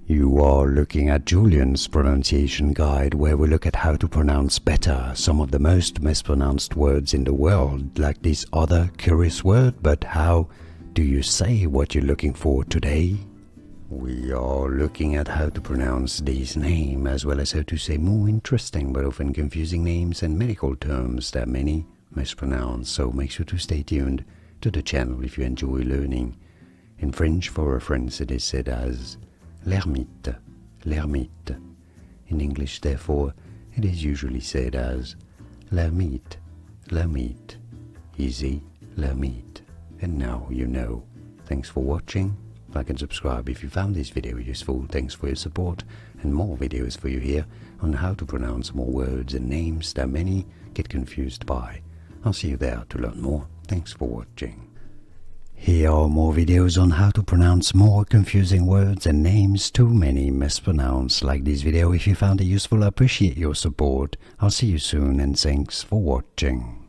You are looking at Julian's pronunciation guide, where we look at how to pronounce better some of the most mispronounced words in the world, like this other curious word. But how do you say what you're looking for today? We are looking at how to pronounce this name, as well as how to say more interesting but often confusing names and medical terms that many mispronounce. So make sure to stay tuned to the channel if you enjoy learning. In French, for reference, it is said as Lhermitte, Lhermitte. In English, therefore, it is usually said as Lhermitte, Lhermitte. Easy, Lhermitte. And now you know. Thanks for watching. Like and subscribe if you found this video useful. Thanks for your support, and more videos for you here on how to pronounce more words and names that many get confused by. I'll see you there to learn more. Thanks for watching. Here are more videos on how to pronounce more confusing words and names too many mispronounce. Like this video if you found it useful. I appreciate your support. I'll see you soon, and thanks for watching.